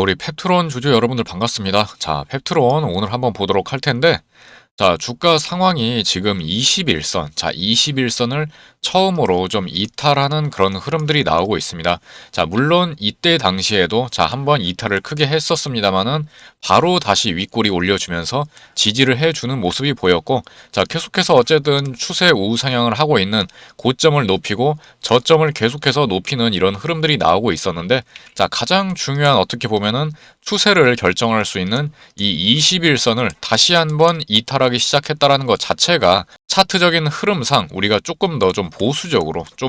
우리 펩트론 주주 여러분들 반갑습니다. 자, 펩트론 오늘 한번 보도록 할 텐데, 자, 주가 상황이 지금 21선, 자, 21선을 처음으로 좀 이탈하는 그런 흐름들이 나오고 있습니다. 자, 물론 이때 당시에도 자, 한번 이탈을 크게 했었습니다만은 바로 다시 윗골이 올려주면서 지지를 해주는 모습이 보였고, 자, 계속해서 어쨌든 추세 우상향을 하고 있는 고점을 높이고 저점을 계속해서 높이는 이런 흐름들이 나오고 있었는데, 자, 가장 중요한 어떻게 보면은 추세를 결정할 수 있는 이 21선을 다시 한번 이탈하기 시작했다라는 것 자체가 차트적인 흐름상 우리가 조금 더 좀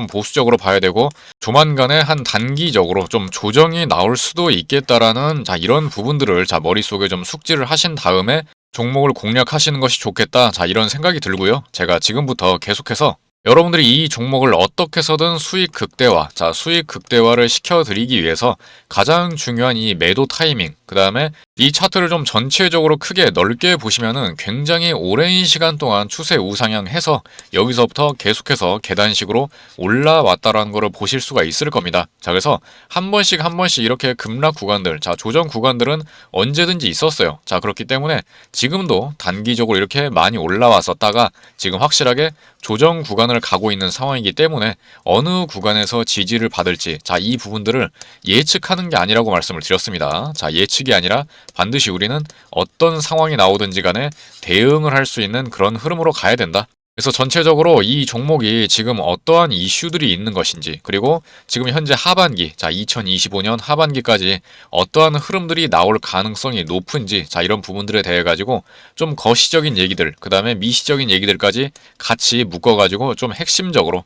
보수적으로 봐야 되고, 조만간에 한 단기적으로 좀 조정이 나올 수도 있겠다라는 자, 이런 부분들을 자, 머릿속에 좀 숙지를 하신 다음에 종목을 공략하시는 것이 좋겠다. 자, 이런 생각이 들고요. 제가 지금부터 계속해서 여러분들이 이 종목을 어떻게 해서든 수익 극대화, 자, 수익 극대화를 시켜드리기 위해서 가장 중요한 이 매도 타이밍, 그 다음에 이 차트를 좀 전체적으로 크게 넓게 보시면은 굉장히 오랜 시간 동안 추세 우상향해서 여기서부터 계속해서 계단식으로 올라왔다라는 것을 보실 수가 있을 겁니다. 자, 그래서 한 번씩 이렇게 급락 구간들, 자, 조정 구간들은 언제든지 있었어요. 자, 그렇기 때문에 지금도 단기적으로 이렇게 많이 올라왔었다가 지금 확실하게 조정 구간을 가고 있는 상황이기 때문에 어느 구간에서 지지를 받을지, 자, 이 부분들을 예측하는 게 아니라고 말씀을 드렸습니다. 자, 예측이 아니라 반드시 우리는 어떤 상황이 나오든지 간에 대응을 할 수 있는 그런 흐름으로 가야 된다. 그래서 전체적으로 이 종목이 지금 어떠한 이슈들이 있는 것인지, 그리고 지금 현재 하반기, 자, 2025년 하반기까지 어떠한 흐름들이 나올 가능성이 높은지, 자, 이런 부분들에 대해 가지고 좀 거시적인 얘기들, 그 다음에 미시적인 얘기들까지 같이 묶어가지고 좀 핵심적으로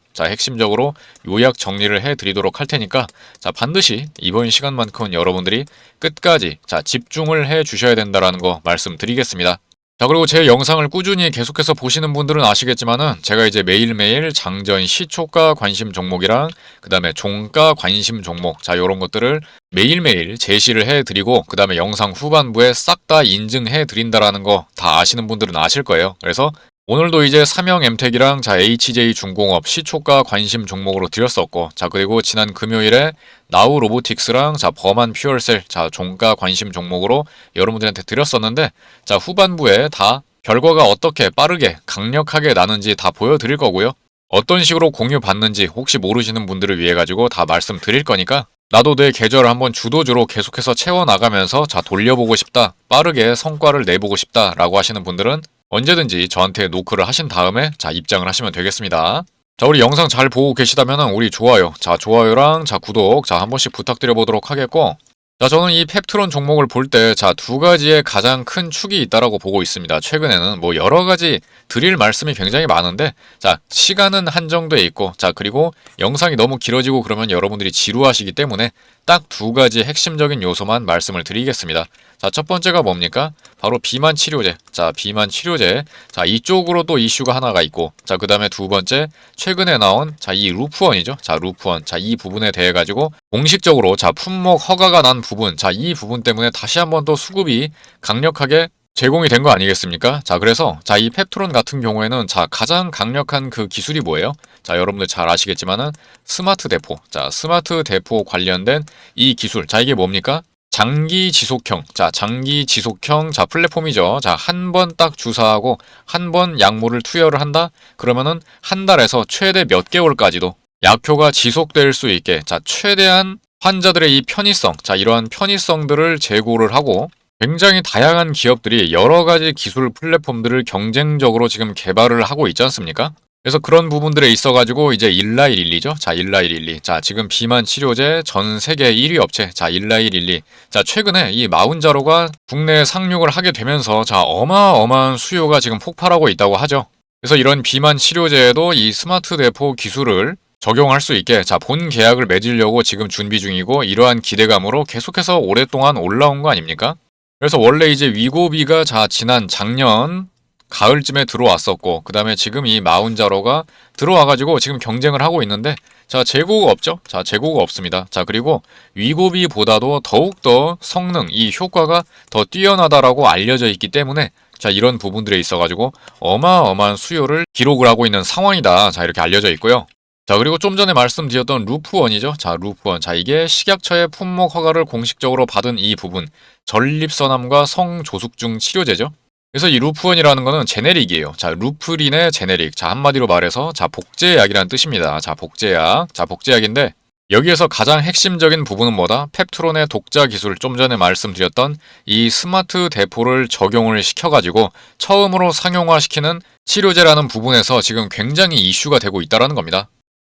요약 정리를 해드리도록 할 테니까, 자, 반드시 이번 시간만큼은 여러분들이 끝까지 자, 집중을 해 주셔야 된다라는 거 말씀드리겠습니다. 자, 그리고 제 영상을 꾸준히 계속해서 보시는 분들은 아시겠지만은 제가 이제 매일매일 장전 시초가 관심 종목이랑 그 다음에 종가 관심 종목, 자, 요런 것들을 매일매일 제시를 해드리고 그 다음에 영상 후반부에 싹 다 인증해 드린다라는 거 다 아시는 분들은 아실 거예요. 그래서 오늘도 이제 삼형 엠텍이랑 자, HJ중공업 시초가 관심 종목으로 드렸었고, 자, 그리고 지난 금요일에 나우 로보틱스랑 자, 범한 퓨얼셀, 자, 종가 관심 종목으로 여러분들한테 드렸었는데, 자, 후반부에 다 결과가 어떻게 빠르게 강력하게 나는지 다 보여드릴 거고요. 어떤 식으로 공유 받는지 혹시 모르시는 분들을 위해 가지고 다 말씀드릴 거니까, 나도 내 계절을 한번 주도주로 계속해서 채워나가면서 자, 돌려보고 싶다, 빠르게 성과를 내보고 싶다 라고 하시는 분들은 언제든지 저한테 노크를 하신 다음에 자, 입장을 하시면 되겠습니다. 자, 우리 영상 잘 보고 계시다면 우리 좋아요, 자, 좋아요랑 자, 구독 자, 한 번씩 부탁드려 보도록 하겠고, 자, 저는 이 펩트론 종목을 볼 때 자, 두 가지의 가장 큰 축이 있다라고 보고 있습니다. 최근에는 뭐 여러 가지 드릴 말씀이 굉장히 많은데, 자, 시간은 한정돼 있고, 자, 그리고 영상이 너무 길어지고 그러면 여러분들이 지루하시기 때문에 딱 두 가지 핵심적인 요소만 말씀을 드리겠습니다. 자, 첫 번째가 뭡니까? 바로 비만 치료제. 자, 비만 치료제. 자, 이쪽으로 또 이슈가 하나가 있고, 자, 그 다음에 두 번째, 최근에 나온, 자, 이 루프원이죠. 자, 루프원. 자, 이 부분에 대해 가지고, 공식적으로, 자, 품목 허가가 난 부분, 자, 이 부분 때문에 다시 한번 또 수급이 강력하게 제공이 된 거 아니겠습니까? 자, 그래서, 자, 이 펩트론 같은 경우에는, 자, 가장 강력한 그 기술이 뭐예요? 자, 여러분들 잘 아시겠지만은, 스마트 대포. 자, 스마트 대포 관련된 이 기술. 자, 이게 뭡니까? 장기 지속형, 자, 장기 지속형, 자, 플랫폼이죠. 자, 한 번 딱 주사하고 한 번 약물을 투여를 한다? 그러면은 한 달에서 최대 몇 개월까지도 약효가 지속될 수 있게, 자, 최대한 환자들의 이 편의성, 자, 이러한 편의성들을 제고를 하고 굉장히 다양한 기업들이 여러 가지 기술 플랫폼들을 경쟁적으로 지금 개발을 하고 있지 않습니까? 그래서 그런 부분들에 있어가지고 이제 일라이릴리죠. 자, 일라이릴리. 자, 지금 비만 치료제 전 세계 1위 업체. 자, 일라이릴리. 자, 최근에 이 마운자로가 국내에 상륙을 하게 되면서 자, 어마어마한 수요가 지금 폭발하고 있다고 하죠. 그래서 이런 비만 치료제에도 이 스마트 대포 기술을 적용할 수 있게 자, 본 계약을 맺으려고 지금 준비 중이고, 이러한 기대감으로 계속해서 오랫동안 올라온 거 아닙니까? 그래서 원래 이제 위고비가 자, 지난 작년 가을쯤에 들어왔었고, 그 다음에 지금 이 마운자로가 들어와가지고 지금 경쟁을 하고 있는데, 자, 재고가 없죠? 자, 재고가 없습니다. 자, 그리고 위고비보다도 더욱더 성능, 이 효과가 더 뛰어나다라고 알려져 있기 때문에, 자, 이런 부분들에 있어가지고 어마어마한 수요를 기록을 하고 있는 상황이다. 자, 이렇게 알려져 있고요. 자, 그리고 좀 전에 말씀드렸던 루프원이죠. 자, 루프원. 자, 이게 식약처의 품목 허가를 공식적으로 받은 이 부분, 전립선암과 성조숙중 치료제죠. 그래서 이 루프원이라는 거는 제네릭이에요. 자, 루프린의 제네릭. 자, 한마디로 말해서 자, 복제약이라는 뜻입니다. 자, 복제약. 자, 복제약인데 여기에서 가장 핵심적인 부분은 뭐다? 펩트론의 독자 기술, 좀 전에 말씀드렸던 이 스마트 대포를 적용을 시켜가지고 처음으로 상용화시키는 치료제라는 부분에서 지금 굉장히 이슈가 되고 있다는 겁니다.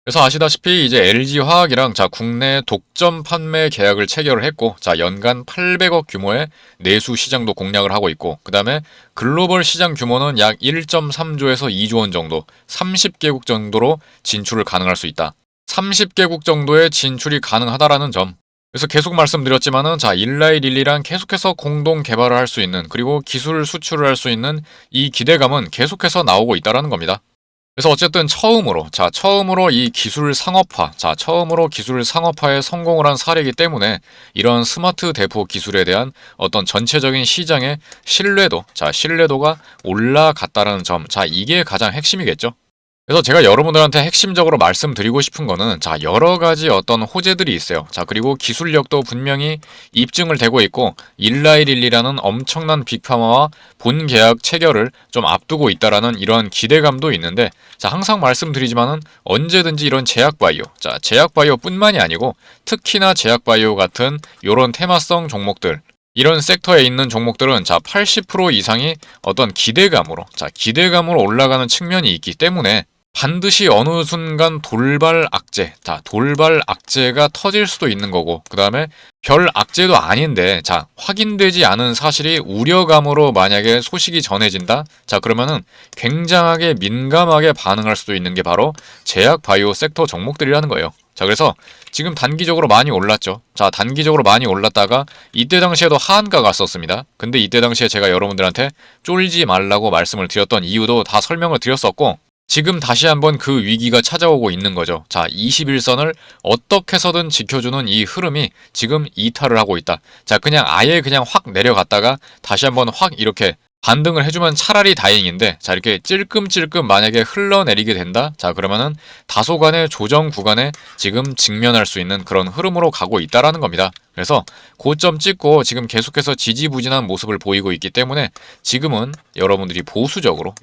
그래서 아시다시피 이제 LG화학이랑 자, 국내 독점 판매 계약을 체결을 했고, 자, 연간 800억 규모의 내수 시장도 공략을 하고 있고, 그 다음에 글로벌 시장 규모는 약 1.3조에서 2조 원 정도, 30개국 정도로 진출을 가능할 수 있다. 30개국 정도의 진출이 가능하다라는 점. 그래서 계속 말씀드렸지만은 자, 일라이 릴리랑 계속해서 공동 개발을 할 수 있는, 그리고 기술 수출을 할 수 있는 이 기대감은 계속해서 나오고 있다라는 겁니다. 그래서 어쨌든 처음으로 이 기술 상업화, 처음으로 기술 상업화에 성공을 한 사례이기 때문에 이런 스마트 대포 기술에 대한 어떤 전체적인 시장의 신뢰도가 올라갔다는 점, 이게 가장 핵심이겠죠. 그래서 제가 여러분들한테 핵심적으로 말씀드리고 싶은 거는 여러 가지 어떤 호재들이 있어요. 그리고 기술력도 분명히 입증을 되고 있고 일라이릴리라는 엄청난 빅파마와 본 계약 체결을 좀 앞두고 있다라는 이런 기대감도 있는데 항상 말씀드리지만은 언제든지 이런 제약바이오뿐만이 아니고 특히나 제약바이오 같은 이런 테마성 종목들 이런 섹터에 있는 종목들은 80% 이상이 어떤 기대감으로 올라가는 측면이 있기 때문에 반드시 어느 순간 돌발 악재가 터질 수도 있는 거고, 그 다음에 별 악재도 아닌데, 확인되지 않은 사실이 우려감으로 만약에 소식이 전해진다? 그러면은 굉장하게 민감하게 반응할 수도 있는 게 바로 제약 바이오 섹터 종목들이라는 거예요. 그래서 지금 단기적으로 많이 올랐죠. 단기적으로 많이 올랐다가 이때 당시에도 하한가 갔었습니다. 근데 이때 당시에 제가 여러분들한테 쫄지 말라고 말씀을 드렸던 이유도 다 설명을 드렸었고, 지금 다시 한번 그 위기가 찾아오고 있는 거죠. 21선을 어떻게 해서든 지켜주는 이 흐름이 지금 이탈을 하고 있다. 그냥 확 내려갔다가 다시 한번 확 이렇게 반등을 해주면 차라리 다행인데, 이렇게 찔끔찔끔 만약에 흘러내리게 된다? 그러면은 다소간의 조정 구간에 지금 직면할 수 있는 그런 흐름으로 가고 있다라는 겁니다. 그래서 고점 찍고 지금 계속해서 지지부진한 모습을 보이고 있기 때문에 지금은 여러분들이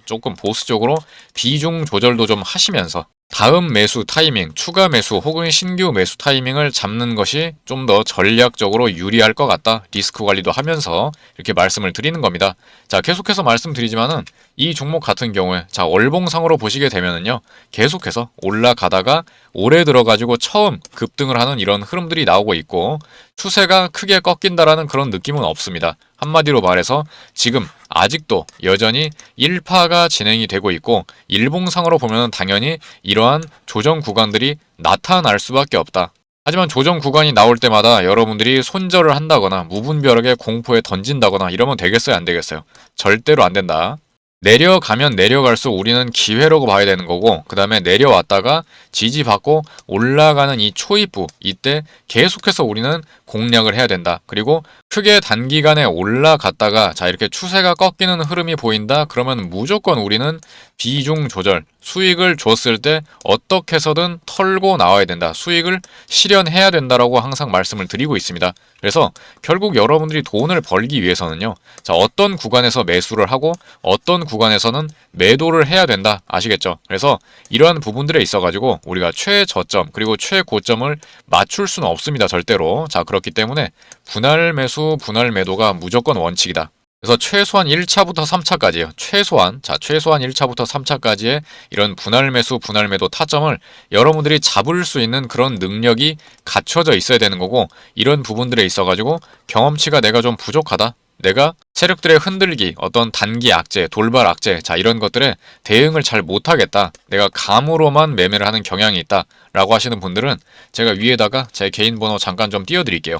조금 보수적으로 비중 조절도 좀 하시면서 다음 매수 타이밍, 추가 매수 혹은 신규 매수 타이밍을 잡는 것이 좀 더 전략적으로 유리할 것 같다. 리스크 관리도 하면서 이렇게 말씀을 드리는 겁니다. 계속해서 말씀드리지만은 이 종목 같은 경우에 월봉상으로 보시게 되면은요, 계속해서 올라가다가 올해 들어가지고 처음 급등을 하는 이런 흐름들이 나오고 있고 추세가 크게 꺾인다라는 그런 느낌은 없습니다. 한마디로 말해서 지금 아직도 여전히 1파가 진행이 되고 있고 일봉상으로 보면 당연히 이러한 조정 구간들이 나타날 수밖에 없다. 하지만 조정 구간이 나올 때마다 여러분들이 손절을 한다거나 무분별하게 공포에 던진다거나 이러면 되겠어요, 안 되겠어요? 절대로 안 된다. 내려가면 내려갈수록 우리는 기회라고 봐야 되는 거고, 그 다음에 내려왔다가 지지받고 올라가는 이 초입부, 이때 계속해서 우리는 공략을 해야 된다. 그리고 크게 단기간에 올라갔다가 이렇게 추세가 꺾이는 흐름이 보인다? 그러면 무조건 우리는 비중 조절, 수익을 줬을 때 어떻게 해서든 털고 나와야 된다. 수익을 실현해야 된다라고 항상 말씀을 드리고 있습니다. 그래서 결국 여러분들이 돈을 벌기 위해서는요, 어떤 구간에서 매수를 하고 어떤 구간에서는 매도를 해야 된다. 아시겠죠? 그래서 이러한 부분들에 있어가지고 우리가 최저점 그리고 최고점을 맞출 수는 없습니다. 절대로. 그렇기 때문에 분할 매수, 분할 매도가 무조건 원칙이다. 그래서 최소한 1차부터 3차까지요. 최소한 1차부터 3차까지의 이런 분할 매수, 분할 매도 타점을 여러분들이 잡을 수 있는 그런 능력이 갖춰져 있어야 되는 거고, 이런 부분들에 있어가지고 경험치가 내가 좀 부족하다. 내가 세력들의 흔들기, 어떤 단기 악재, 돌발 악재, 이런 것들에 대응을 잘 못하겠다. 내가 감으로만 매매를 하는 경향이 있다. 라고 하시는 분들은 제가 위에다가 제 개인 번호 잠깐 좀 띄워드릴게요.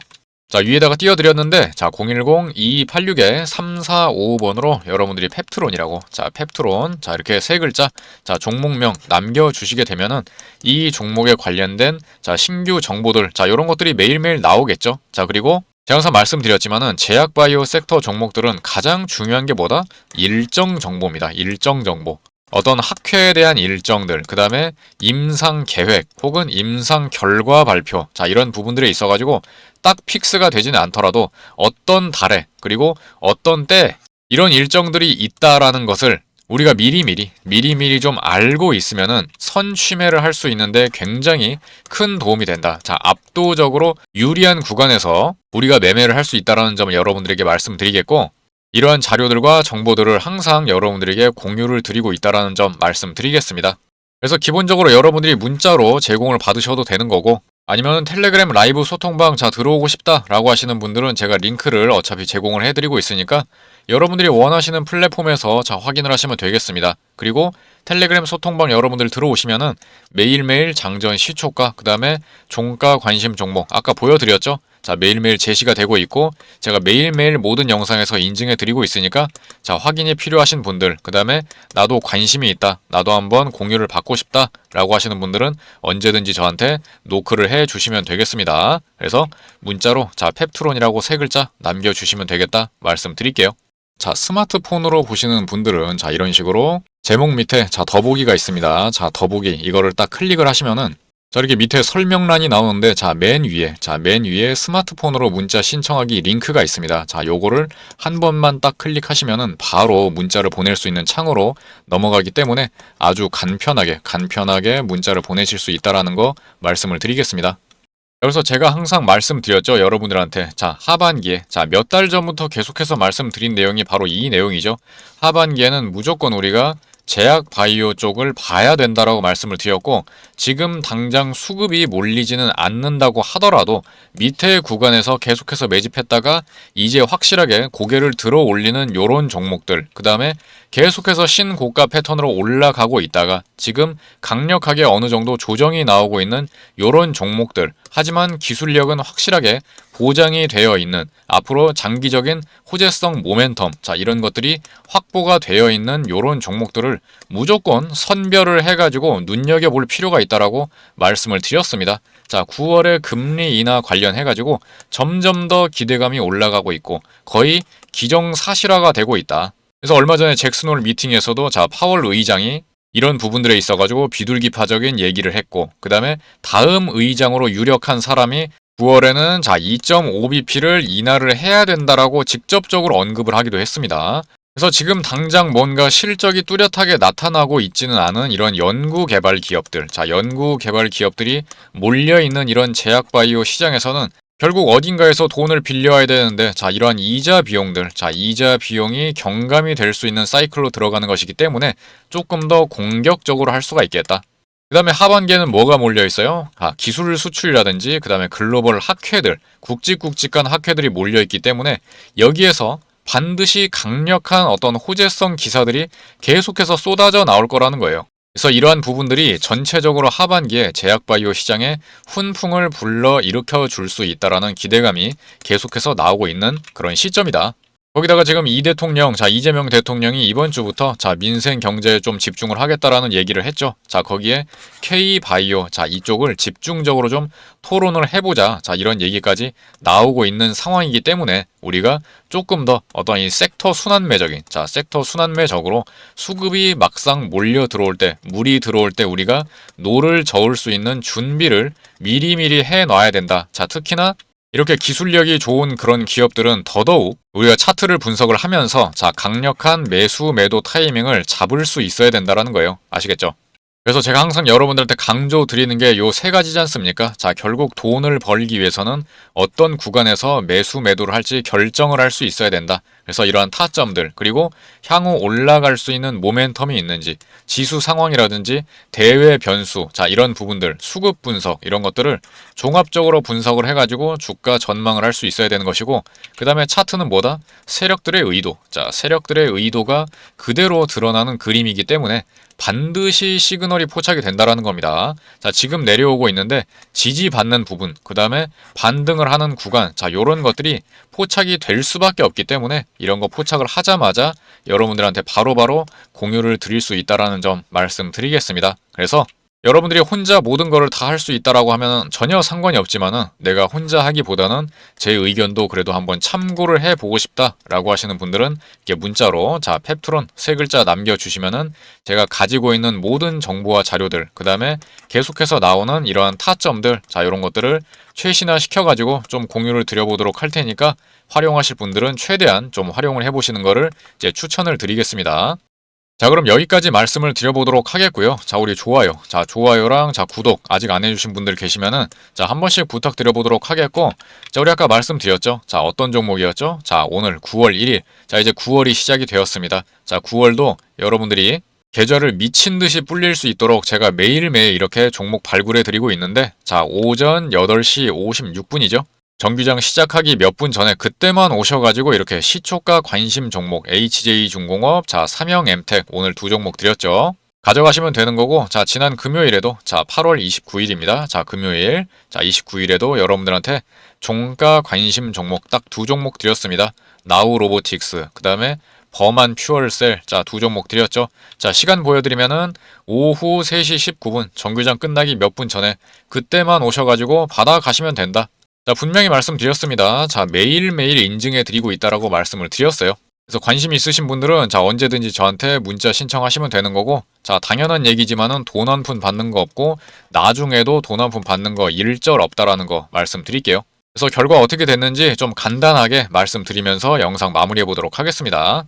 위에다가 띄워드렸는데 010-2286-3455번으로 여러분들이 펩트론이라고 펩트론 이렇게 세 글자 종목명 남겨주시게 되면은 이 종목에 관련된 신규 정보들 이런 것들이 매일매일 나오겠죠. 그리고 제가 항상 말씀드렸지만은 제약바이오 섹터 종목들은 가장 중요한 게 뭐다? 일정 정보입니다. 일정 정보. 어떤 학회에 대한 일정들, 그 다음에 임상 계획 혹은 임상 결과 발표, 자, 이런 부분들에 있어가지고 딱 픽스가 되지는 않더라도 어떤 달에, 그리고 어떤 때 이런 일정들이 있다라는 것을 우리가 미리미리 좀 알고 있으면은 선취매를 할 수 있는데 굉장히 큰 도움이 된다. 자, 압도적으로 유리한 구간에서 우리가 매매를 할 수 있다라는 점을 여러분들에게 말씀드리겠고, 이러한 자료들과 정보들을 항상 여러분들에게 공유를 드리고 있다는 점 말씀드리겠습니다. 그래서 기본적으로 여러분들이 문자로 제공을 받으셔도 되는 거고, 아니면 텔레그램 라이브 소통방 자 들어오고 싶다라고 하시는 분들은 제가 링크를 어차피 제공을 해드리고 있으니까 여러분들이 원하시는 플랫폼에서 자 확인을 하시면 되겠습니다. 그리고 텔레그램 소통방 여러분들 들어오시면은 매일매일 장전 시초가, 그 다음에 종가 관심 종목 아까 보여드렸죠? 자, 매일매일 제시가 되고 있고 제가 매일매일 모든 영상에서 인증해 드리고 있으니까 자, 확인이 필요하신 분들, 그 다음에 나도 관심이 있다, 나도 한번 공유를 받고 싶다 라고 하시는 분들은 언제든지 저한테 노크를 해 주시면 되겠습니다. 그래서 문자로 자, 펩트론이라고 세 글자 남겨주시면 되겠다 말씀드릴게요. 자, 스마트폰으로 보시는 분들은 자, 이런 식으로 제목 밑에 자, 더보기가 있습니다. 자, 더보기 이거를 딱 클릭을 하시면은 자, 이렇게 밑에 설명란이 나오는데 자, 맨 위에 스마트폰으로 문자 신청하기 링크가 있습니다. 자, 요거를 한 번만 딱 클릭하시면은 바로 문자를 보낼 수 있는 창으로 넘어가기 때문에 아주 간편하게 문자를 보내실 수 있다라는 거 말씀을 드리겠습니다. 그래서 제가 항상 말씀드렸죠, 여러분들한테. 자, 하반기에, 자, 몇 달 전부터 계속해서 말씀드린 내용이 바로 이 내용이죠. 하반기에는 무조건 우리가 제약 바이오 쪽을 봐야 된다라고 말씀을 드렸고, 지금 당장 수급이 몰리지는 않는다고 하더라도 밑에 구간에서 계속해서 매집했다가 이제 확실하게 고개를 들어 올리는 요런 종목들, 그 다음에 계속해서 신고가 패턴으로 올라가고 있다가 지금 강력하게 어느 정도 조정이 나오고 있는 요런 종목들, 하지만 기술력은 확실하게 보장이 되어 있는 앞으로 장기적인 호재성 모멘텀, 자, 이런 것들이 확보가 되어 있는 요런 종목들을 무조건 선별을 해가지고 눈여겨볼 필요가 있다라고 말씀을 드렸습니다. 자, 9월에 금리 인하 관련해가지고 점점 더 기대감이 올라가고 있고 거의 기정사실화가 되고 있다. 그래서 얼마 전에 잭슨홀 미팅에서도 자, 파월 의장이 이런 부분들에 있어가지고 비둘기파적인 얘기를 했고, 그 다음에 다음 의장으로 유력한 사람이 9월에는 자, 2.5bp를 인하를 해야 된다라고 직접적으로 언급을 하기도 했습니다. 그래서 지금 당장 뭔가 실적이 뚜렷하게 나타나고 있지는 않은 이런 연구개발 기업들, 자, 연구개발 기업들이 몰려있는 이런 제약바이오 시장에서는 결국 어딘가에서 돈을 빌려야 되는데, 자, 이러한 이자 비용들, 자, 이자 비용이 경감이 될 수 있는 사이클로 들어가는 것이기 때문에 조금 더 공격적으로 할 수가 있겠다. 그 다음에 하반기에는 뭐가 몰려 있어요? 기술 수출이라든지 그 다음에 글로벌 학회들, 굵직굵직한 학회들이 몰려 있기 때문에 여기에서 반드시 강력한 어떤 호재성 기사들이 계속해서 쏟아져 나올 거라는 거예요. 그래서 이러한 부분들이 전체적으로 하반기에 제약바이오 시장에 훈풍을 불러 일으켜 줄 수 있다라는 기대감이 계속해서 나오고 있는 그런 시점이다. 거기다가 지금 이재명 대통령이 이번 주부터 자, 민생 경제에 좀 집중을 하겠다라는 얘기를 했죠. 자, 거기에 K바이오, 자, 이쪽을 집중적으로 좀 토론을 해보자. 자, 이런 얘기까지 나오고 있는 상황이기 때문에 우리가 조금 더 어떤 이 섹터 순환매적으로 수급이 막상 몰려 들어올 때, 물이 들어올 때 우리가 노를 저을 수 있는 준비를 미리미리 해놔야 된다. 자, 특히나 이렇게 기술력이 좋은 그런 기업들은 더더욱 우리가 차트를 분석을 하면서 자, 강력한 매수 매도 타이밍을 잡을 수 있어야 된다는 거예요. 아시겠죠? 그래서 제가 항상 여러분들한테 강조 드리는 게 요 세 가지지 않습니까? 자, 결국 돈을 벌기 위해서는 어떤 구간에서 매수 매도를 할지 결정을 할 수 있어야 된다. 그래서 이러한 타점들, 그리고 향후 올라갈 수 있는 모멘텀이 있는지, 지수 상황이라든지 대외 변수, 자, 이런 부분들, 수급 분석, 이런 것들을 종합적으로 분석을 해가지고 주가 전망을 할 수 있어야 되는 것이고, 그 다음에 차트는 뭐다? 세력들의 의도. 자, 세력들의 의도가 그대로 드러나는 그림이기 때문에 반드시 시그널이 포착이 된다라는 겁니다. 자, 지금 내려오고 있는데 지지받는 부분, 그 다음에 반등을 하는 구간, 자, 요런 것들이 포착이 될 수밖에 없기 때문에 이런 거 포착을 하자마자 여러분들한테 바로바로 공유를 드릴 수 있다라는 점 말씀드리겠습니다. 그래서 여러분들이 혼자 모든 거를 다 할 수 있다라고 하면 전혀 상관이 없지만은 내가 혼자 하기보다는 제 의견도 그래도 한번 참고를 해보고 싶다라고 하시는 분들은 이렇게 문자로 자 펩트론 세 글자 남겨주시면은 제가 가지고 있는 모든 정보와 자료들 그 다음에 계속해서 나오는 이러한 타점들 자 이런 것들을 최신화 시켜가지고 좀 공유를 드려보도록 할 테니까 활용하실 분들은 최대한 좀 활용을 해보시는 거를 이제 추천을 드리겠습니다. 자, 그럼 여기까지 말씀을 드려보도록 하겠고요. 자, 우리 좋아요. 자, 좋아요랑 자, 구독 아직 안 해주신 분들 계시면은 자, 한 번씩 부탁드려보도록 하겠고 자, 우리 아까 말씀드렸죠. 자, 어떤 종목이었죠? 자, 오늘 9월 1일. 자, 이제 9월이 시작이 되었습니다. 자, 9월도 여러분들이 계좌를 미친 듯이 불릴 수 있도록 제가 매일매일 이렇게 종목 발굴해 드리고 있는데 자, 오전 8시 56분이죠. 정규장 시작하기 몇 분 전에 그때만 오셔가지고 이렇게 시초가 관심 종목 HJ중공업, 자 삼형엠텍 오늘 두 종목 드렸죠. 가져가시면 되는 거고 자 지난 금요일에도 자 8월 29일입니다. 자 금요일 자 29일에도 여러분들한테 종가 관심 종목 딱 두 종목 드렸습니다. 나우 로보틱스 그 다음에 범한 퓨얼셀 자 두 종목 드렸죠. 자 시간 보여드리면은 오후 3시 19분 정규장 끝나기 몇 분 전에 그때만 오셔가지고 받아가시면 된다. 자, 분명히 말씀드렸습니다. 자, 매일매일 인증해 드리고 있다라고 말씀을 드렸어요. 그래서 관심 있으신 분들은 자, 언제든지 저한테 문자 신청하시면 되는 거고 자, 당연한 얘기지만은 돈 한 푼 받는 거 없고 나중에도 돈 한 푼 받는 거 일절 없다라는 거 말씀드릴게요. 그래서 결과 어떻게 됐는지 좀 간단하게 말씀드리면서 영상 마무리해 보도록 하겠습니다.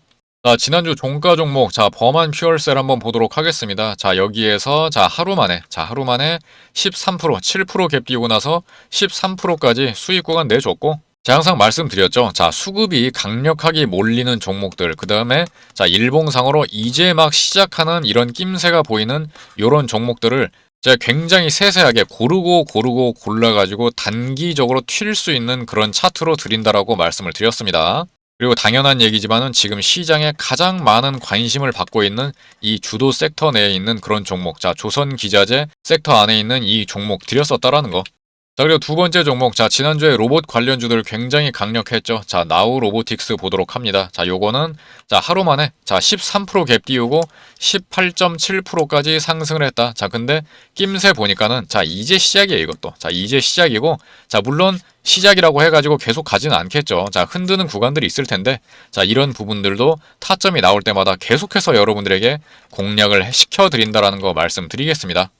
자, 지난주 종가 종목, 자, 범한 퓨얼셀 한번 보도록 하겠습니다. 자, 여기에서, 하루 만에 13%, 7% 갭 띄우고 나서 13%까지 수익 구간 내줬고, 제가 항상 말씀드렸죠. 자, 수급이 강력하게 몰리는 종목들, 그 다음에, 자, 일봉상으로 이제 막 시작하는 이런 낌새가 보이는 이런 종목들을 제가 굉장히 세세하게 고르고 골라가지고 단기적으로 튈 수 있는 그런 차트로 드린다라고 말씀을 드렸습니다. 그리고 당연한 얘기지만은 지금 시장에 가장 많은 관심을 받고 있는 이 주도 섹터 내에 있는 그런 종목, 자, 조선기자재 섹터 안에 있는 이 종목 드렸었다라는 거. 자, 그리고 두 번째 종목, 자, 지난주에 로봇 관련주들 굉장히 강력했죠. 자, 나우 로보틱스 보도록 합니다. 자, 요거는, 자, 하루 만에, 자, 13% 갭 띄우고 18.7%까지 상승을 했다. 자, 근데 낌새 보니까는, 자, 이제 시작이에요, 이것도. 자, 이제 시작이고, 자, 물론 시작이라고 해가지고 계속 가지는 않겠죠. 자, 흔드는 구간들이 있을 텐데, 자, 이런 부분들도 타점이 나올 때마다 계속해서 여러분들에게 공략을 시켜드린다라는 거 말씀드리겠습니다.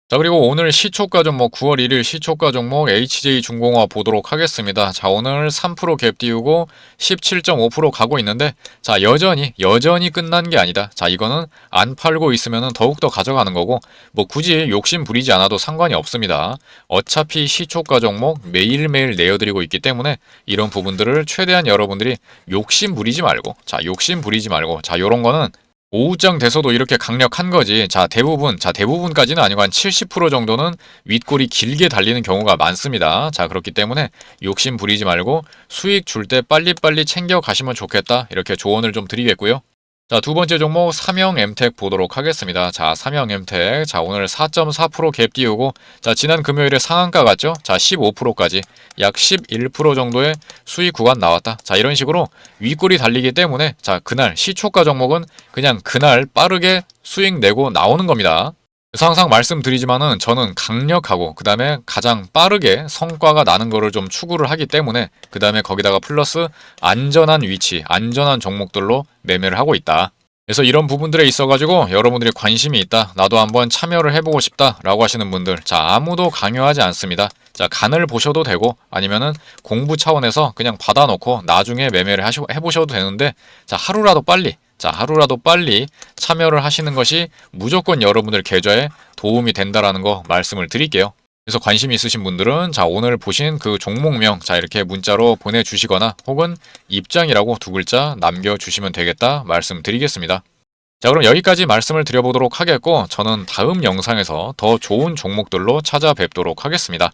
자, 그리고 오늘 시초가 종목 9월 1일 시초가 종목 HJ중공업 보도록 하겠습니다. 자, 오늘 3% 갭 띄우고 17.5% 가고 있는데 자, 여전히 끝난 게 아니다. 자, 이거는 안 팔고 있으면 더욱더 가져가는 거고 뭐 굳이 욕심 부리지 않아도 상관이 없습니다. 어차피 시초가 종목 매일매일 내어드리고 있기 때문에 이런 부분들을 최대한 여러분들이 욕심 부리지 말고 자, 요런 거는 오후장 돼서도 이렇게 강력한 거지. 자, 대부분까지는 아니고 한 70% 정도는 윗골이 길게 달리는 경우가 많습니다. 자, 그렇기 때문에 욕심 부리지 말고 수익 줄 때 빨리빨리 챙겨 가시면 좋겠다. 이렇게 조언을 좀 드리겠고요. 자, 두 번째 종목 삼형엠텍 보도록 하겠습니다. 자, 삼형엠텍. 자, 오늘 4.4% 갭 띄우고 자, 지난 금요일에 상한가 갔죠? 자, 15%까지 약 11% 정도의 수익 구간 나왔다. 자, 이런 식으로 윗골이 달리기 때문에 자, 그날 시초가 종목은 그냥 그날 빠르게 수익 내고 나오는 겁니다. 그래서 항상 말씀드리지만은 저는 강력하고 그 다음에 가장 빠르게 성과가 나는 거를 좀 추구를 하기 때문에 그 다음에 거기다가 플러스 안전한 위치, 안전한 종목들로 매매를 하고 있다. 그래서 이런 부분들에 있어가지고 여러분들이 관심이 있다. 나도 한번 참여를 해보고 싶다. 라고 하시는 분들. 자, 아무도 강요하지 않습니다. 자, 간을 보셔도 되고 아니면은 공부 차원에서 그냥 받아놓고 나중에 매매를 해보셔도 되는데 자, 하루라도 빨리 참여를 하시는 것이 무조건 여러분들 계좌에 도움이 된다라는 거 말씀을 드릴게요. 그래서 관심 있으신 분들은 자, 오늘 보신 그 종목명 자, 이렇게 문자로 보내주시거나 혹은 입장이라고 두 글자 남겨주시면 되겠다 말씀드리겠습니다. 자, 그럼 여기까지 말씀을 드려보도록 하겠고 저는 다음 영상에서 더 좋은 종목들로 찾아뵙도록 하겠습니다.